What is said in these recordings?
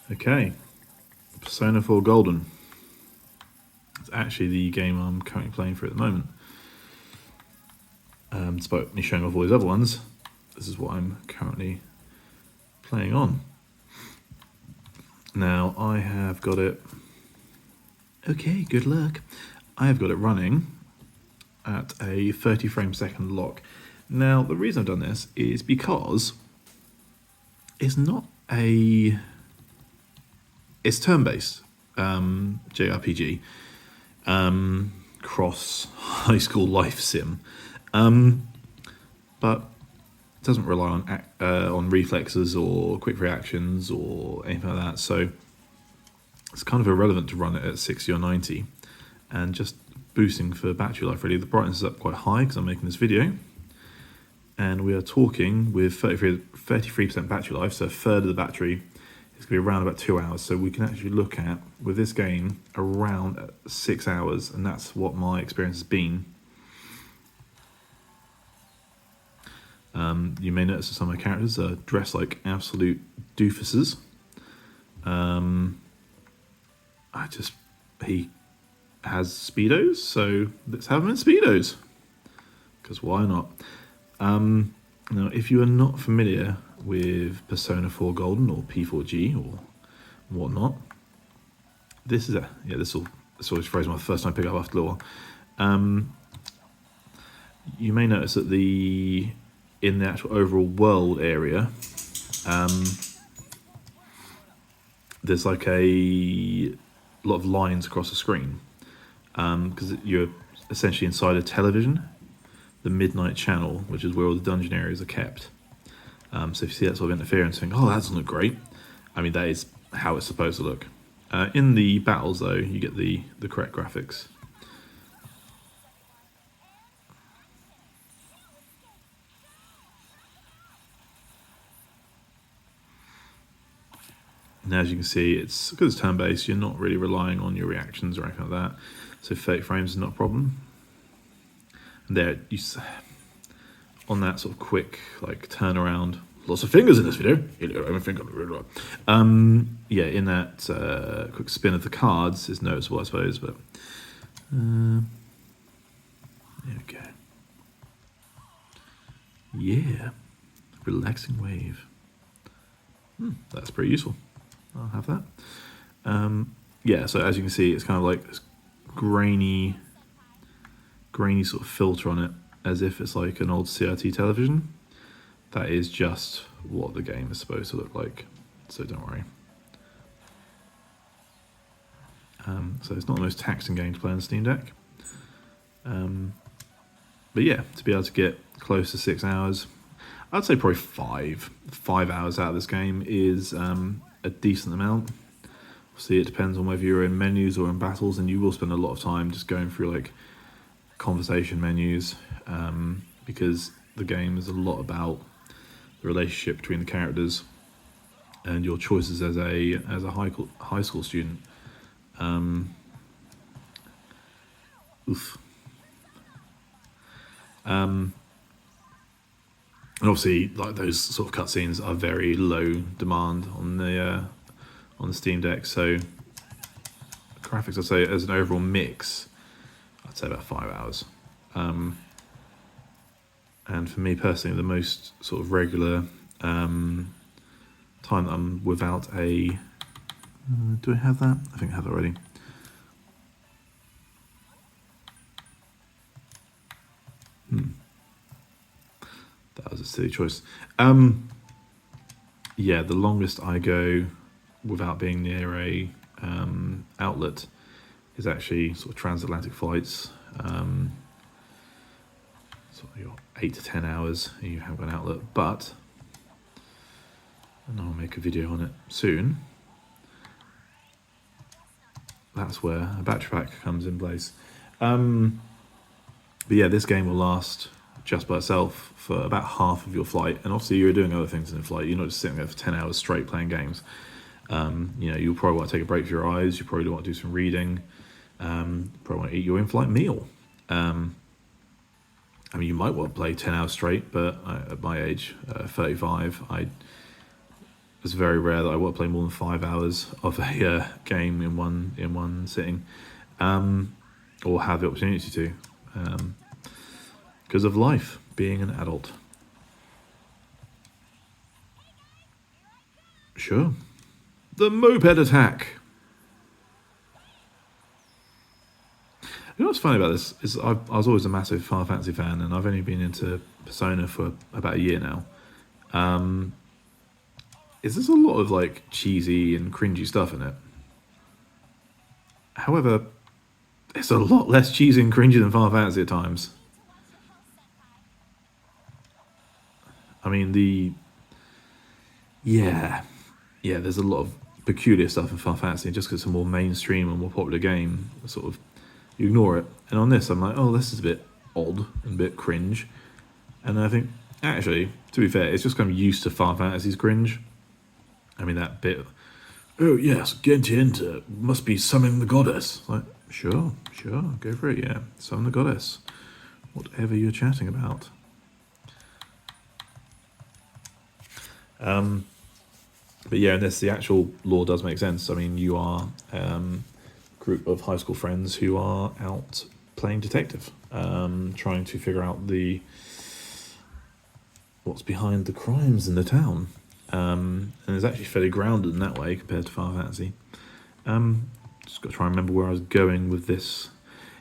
Okay, Persona 4 Golden. It's actually the game I'm currently playing for at the moment. Despite me showing off all these other ones, this is what I'm currently playing on. Now, I have got it... Okay, good luck. I have got it running at a 30 frame second lock. Now, the reason I've done this is because it's not a... It's turn-based JRPG, cross high school life sim, but it doesn't rely on reflexes or quick reactions or anything like that. So it's kind of irrelevant to run it at 60 or 90, and just boosting for battery life. Really, the brightness is up quite high because I'm making this video, and we are talking with 33% battery life, so a third of the battery. It's going to be around about 2 hours, so we can actually look at, with this game, around 6 hours, and that's what my experience has been. You may notice that some of my characters are dressed like absolute doofuses. He has Speedos, so let's have him in Speedos, because why not? Now, if you are not familiar with Persona 4 Golden or P4G or whatnot, this always phrase my first time pick up after a little while. You may notice that in the actual overall world area, there's like a lot of lines across the screen, because you're essentially inside a television, the Midnight Channel, which is where all the dungeon areas are kept. So if you see that sort of interference, think, oh, that doesn't look great. I mean, that is how it's supposed to look. In the battles, though, you get the correct graphics. And as you can see, it's because it's turn-based, you're not really relying on your reactions or anything like that. So 30 frames is not a problem. And there, on that sort of quick like turnaround, lots of fingers in this video. Yeah, in that quick spin of the cards is noticeable, I suppose. But there we go. Yeah, relaxing wave. That's pretty useful. I'll have that. Yeah, so as you can see, it's kind of like this grainy sort of filter on it, as if it's like an old CRT television. That is just what the game is supposed to look like, so don't worry. So it's not the most taxing game to play on Steam Deck. But yeah, to be able to get close to 6 hours, I'd say probably 5 hours out of this game is a decent amount. Obviously, it depends on whether you're in menus or in battles, and you will spend a lot of time just going through like conversation menus, because the game is a lot about the relationship between the characters and your choices as a high school student. And obviously, like, those sort of cutscenes are very low demand on the Steam Deck. So graphics, I'd say, as an overall mix, I'd say about 5 hours. And for me personally, the most sort of regular time that I'm without a... do I have that? I think I have it already. That was a silly choice. Yeah, the longest I go without being near a outlet is actually sort of transatlantic flights. So you're 8 to 10 hours and you haven't got an outlet, but, and I'll make a video on it soon, that's where a battery pack comes in place. But yeah, this game will last just by itself for about half of your flight, and obviously you're doing other things in flight. You're not just sitting there for 10 hours straight playing games. You know, you'll probably want to take a break for your eyes. You probably want to do some reading. Probably want to eat your in-flight meal. I mean, you might want to play 10 hours straight, but at my age, 35, as it's very rare that I want to play more than 5 hours of a game in one sitting, or have the opportunity to, because of life, being an adult. Sure. The moped attack. You know what's funny about this is I was always a massive Final Fantasy fan, and I've only been into Persona for about a year now. Is there's a lot of like cheesy and cringy stuff in it. However, it's a lot less cheesy and cringy than Final Fantasy at times. I mean, there's a lot of peculiar stuff in Final Fantasy, just because it's a more mainstream and more popular game, sort of, you ignore it. And on this, I'm like, oh, this is a bit odd and a bit cringe. And I think, actually, to be fair, it's just kind of used to Final Fantasy's cringe. I mean, that bit, oh yes, Gentienta must be summoning the goddess. Like, sure, go for it, yeah. Summon the goddess. Whatever you're chatting about. But yeah, in this, the actual lore does make sense. I mean, you are a group of high school friends who are out playing detective, trying to figure out what's behind the crimes in the town. And it's actually fairly grounded in that way compared to Final Fantasy. Just got to try and remember where I was going with this.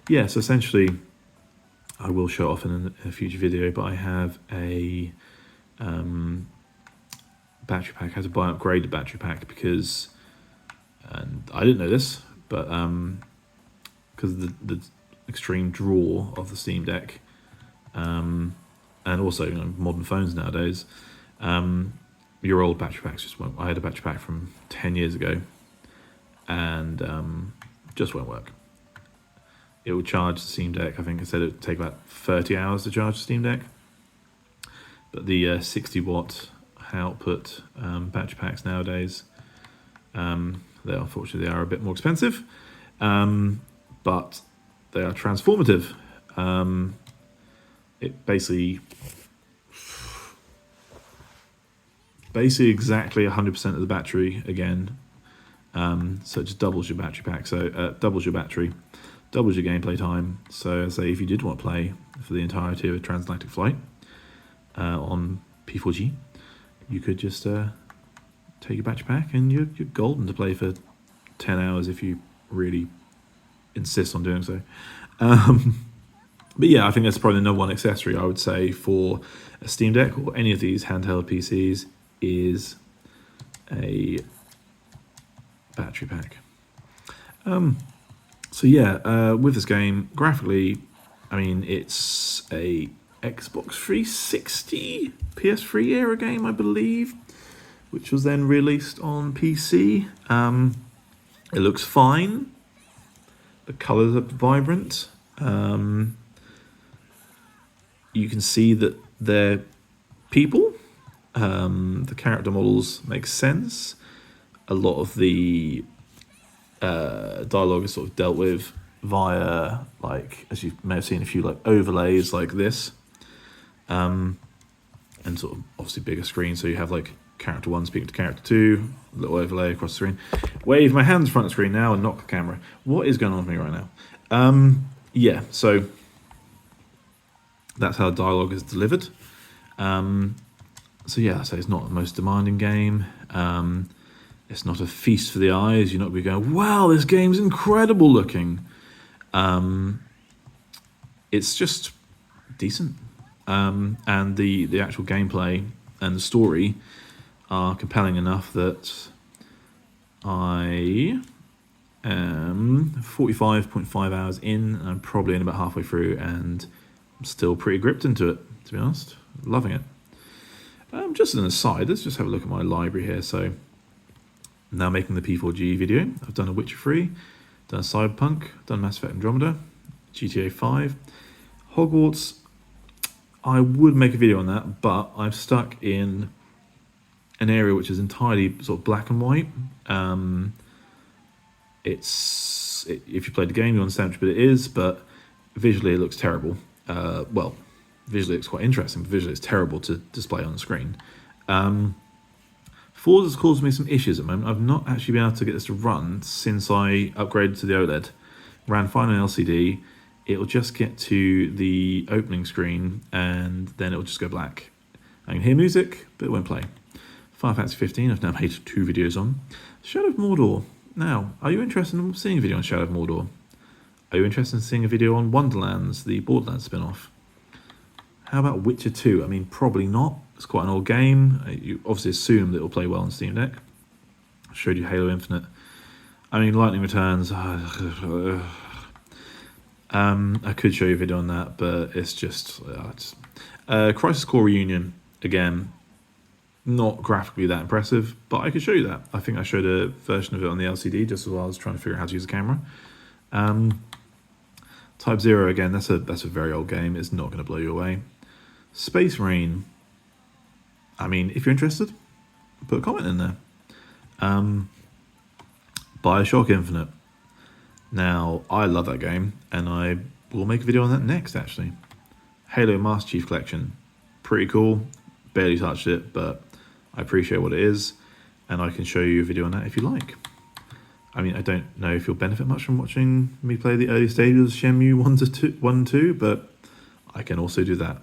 Yeah, so essentially, I will show off in a future video, but I have a battery pack. I had to buy an upgraded battery pack because, and I didn't know this, but because of the extreme draw of the Steam Deck, and also modern phones nowadays, your old battery packs just won't. I had a battery pack from 10 years ago, and just won't work. It will charge the Steam Deck. I think it said it would take about 30 hours to charge the Steam Deck, but the 60 watt output battery packs nowadays, unfortunately they are a bit more expensive, but they are transformative. It basically exactly 100% of the battery again, so it just doubles your battery pack, so doubles your battery, doubles your gameplay time. So say if you did want to play for the entirety of a transatlantic flight on P4G, you could just take your battery pack and you're golden to play for 10 hours if you really insist on doing so. But yeah, I think that's probably the number one accessory I would say for a Steam Deck or any of these handheld PCs is a battery pack. So yeah, with this game, graphically, I mean, it's a Xbox 360, PS3 era game, I believe, which was then released on PC. It looks fine. The colours are vibrant. You can see that they're people. The character models make sense. A lot of the dialogue is sort of dealt with via, like, as you may have seen, a few like overlays like this, and sort of obviously bigger screen, so you have like character 1 speaking to character 2, a little overlay across the screen. Wave my hands in front of the screen now and knock the camera. What is going on with me right now? Yeah, so that's how dialogue is delivered. So yeah, so it's not the most demanding game. It's not a feast for the eyes. You're not going to go, wow, this game's incredible looking. It's just decent. And the actual gameplay and the story are compelling enough that I am 45.5 hours in, and I'm probably in about halfway through, and I'm still pretty gripped into it, to be honest. Loving it. Just an aside, let's just have a look at my library here. So, now making the P4G video. I've done a Witcher 3, done a Cyberpunk, done Mass Effect Andromeda, GTA 5, Hogwarts. I would make a video on that, but I'm stuck in an area which is entirely sort of black and white. If you played the game, you understand which bit it is, but visually it looks terrible. Well, visually it's quite interesting, but visually it's terrible to display on the screen. Forza's caused me some issues at the moment. I've not actually been able to get this to run since I upgraded to the OLED. Ran fine on LCD. It'll just get to the opening screen and then it'll just go black. I can hear music, but it won't play. Final Fantasy 15, I've now made 2 videos on. Shadow of Mordor. Now, are you interested in seeing a video on Shadow of Mordor? Are you interested in seeing a video on Wonderlands, the Borderlands spin-off? How about Witcher 2? I mean, probably not. It's quite an old game. You obviously assume that it'll play well on Steam Deck. I showed you Halo Infinite. I mean, Lightning Returns. I could show you a video on that, but it's just... Crisis Core Reunion, again, not graphically that impressive, but I could show you that. I think I showed a version of it on the LCD just as I was trying to figure out how to use the camera. Type 0, again, that's a very old game. It's not going to blow you away. Space Marine. I mean, if you're interested, put a comment in there. Bioshock Infinite. Now, I love that game, and I will make a video on that next, actually. Halo Master Chief Collection. Pretty cool. Barely touched it, but I appreciate what it is, and I can show you a video on that if you like. I mean, I don't know if you'll benefit much from watching me play the early stages of Shenmue 1 and 2, but I can also do that.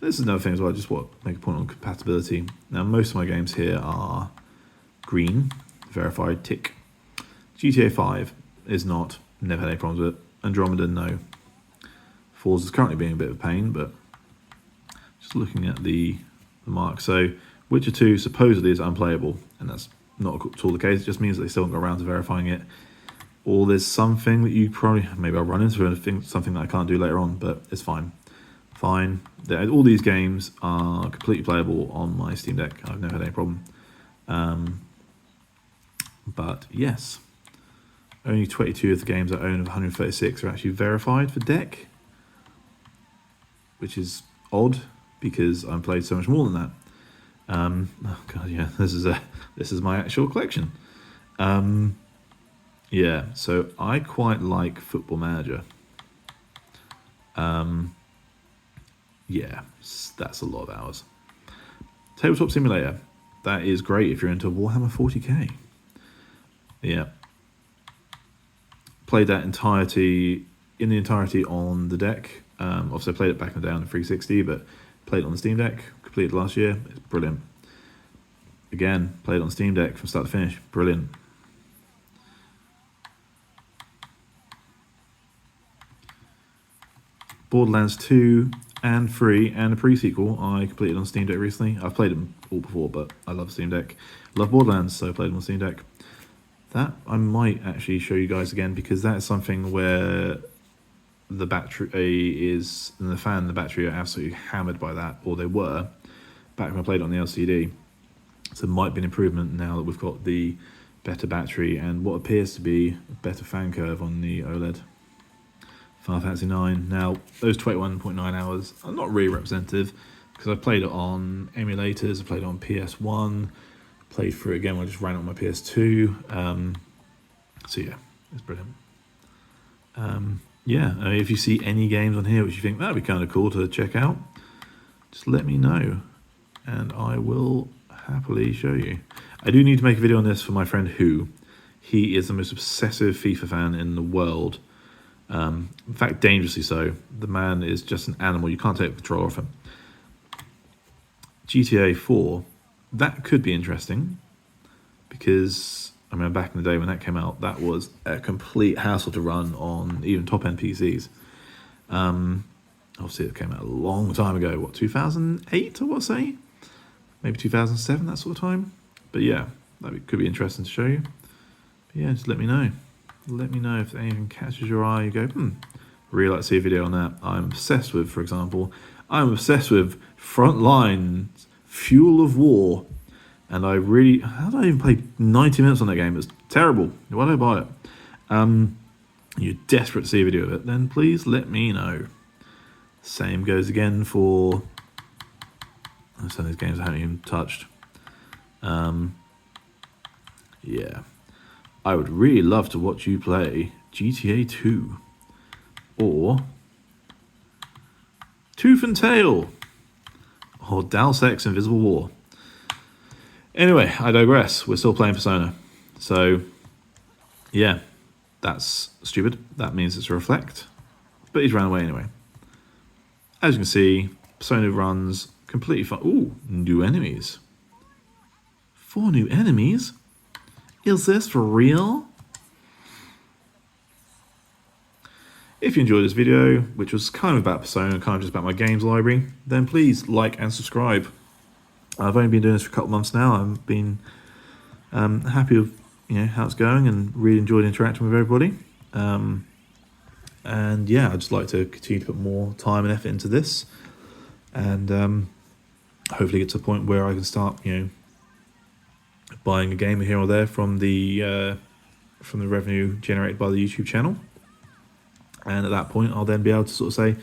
This is another thing as well, I just want to make a point on compatibility. Now, most of my games here are green, verified, tick. GTA 5 is not, never had any problems with it. Andromeda, no. Forza is currently being a bit of a pain, but just looking at the mark. So, Witcher 2 supposedly is unplayable, and that's not at all the case. It just means that they still haven't got around to verifying it. Or there's something that you probably, maybe I'll run into something that I can't do later on, but it's fine. Fine. All these games are completely playable on my Steam Deck. I've never had any problem. But yes, only 22 of the games I own of 136 are actually verified for deck, which is odd because I've played so much more than that. Oh god, yeah, this is my actual collection. Yeah, so I quite like Football Manager. Yeah, that's a lot of hours. Tabletop Simulator. That is great if you're into Warhammer 40k. Yeah. Played that in the entirety on the deck. Obviously I played it back in the day on the 360, but played it on the Steam Deck, completed last year. It's brilliant. Again, played it on Steam Deck from start to finish. Brilliant. Borderlands 2 and 3 and a pre-sequel I completed on Steam Deck recently. I've played them all before, but I love Steam Deck. Love Borderlands, so I played them on Steam Deck. That I might actually show you guys again, because that is something where the battery is, and the fan and the battery are absolutely hammered by that, or they were, back when I played it on the LCD. So it might be an improvement now that we've got the better battery and what appears to be a better fan curve on the OLED. Final Fantasy 9. Now, those 21.9 hours are not really representative, because I played it on emulators, I played it on PS1, played through it again when I just ran it on my PS2. So yeah, it's brilliant. Yeah, if you see any games on here which you think that'd be kind of cool to check out, just let me know, and I will happily show you. I do need to make a video on this for my friend Who. He is the most obsessive FIFA fan in the world. In fact, dangerously so. The man is just an animal. You can't take the control off him. GTA 4, that could be interesting, because I mean, back in the day when that came out, that was a complete hassle to run on even top-end PCs. Obviously, it came out a long time ago. What, 2008, I want to say? Maybe 2007, that sort of time. But yeah, that could be interesting to show you. But yeah, just let me know. Let me know if anything catches your eye. You go, really like to see a video on that. I'm obsessed with, for example, I'm obsessed with Frontline, Fuel of War. And how did I even play 90 minutes on that game? It's terrible. Why did I buy it? You're desperate to see a video of it, then please let me know. Same goes again for some of these games I haven't even touched. Yeah. I would really love to watch you play GTA 2 or Tooth and Tail or Deus Ex Invisible War. Anyway, I digress. We're still playing Persona. So, yeah, that's stupid. That means it's a reflect. But he's ran away anyway. As you can see, Persona runs completely fine. Ooh, new enemies. 4 new enemies? Is this for real? If you enjoyed this video, which was kind of about Persona, kind of just about my games library, then please like and subscribe. I've only been doing this for a couple months now. I've been happy with how it's going and really enjoyed interacting with everybody. And yeah, I'd just like to continue to put more time and effort into this, and hopefully get to a point where I can start, buying a game here or there from the revenue generated by the YouTube channel. And at that point, I'll then be able to sort of say,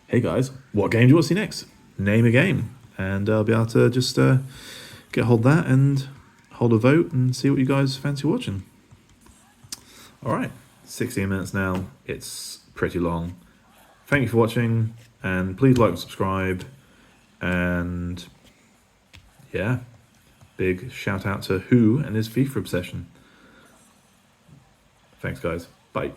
hey guys, what game do you want to see next? Name a game. And I'll be able to just get hold of that and hold a vote and see what you guys fancy watching. All right, 16 minutes now. It's pretty long. Thank you for watching, and please like and subscribe. And yeah, big shout out to Who and his FIFA obsession. Thanks, guys. Bye.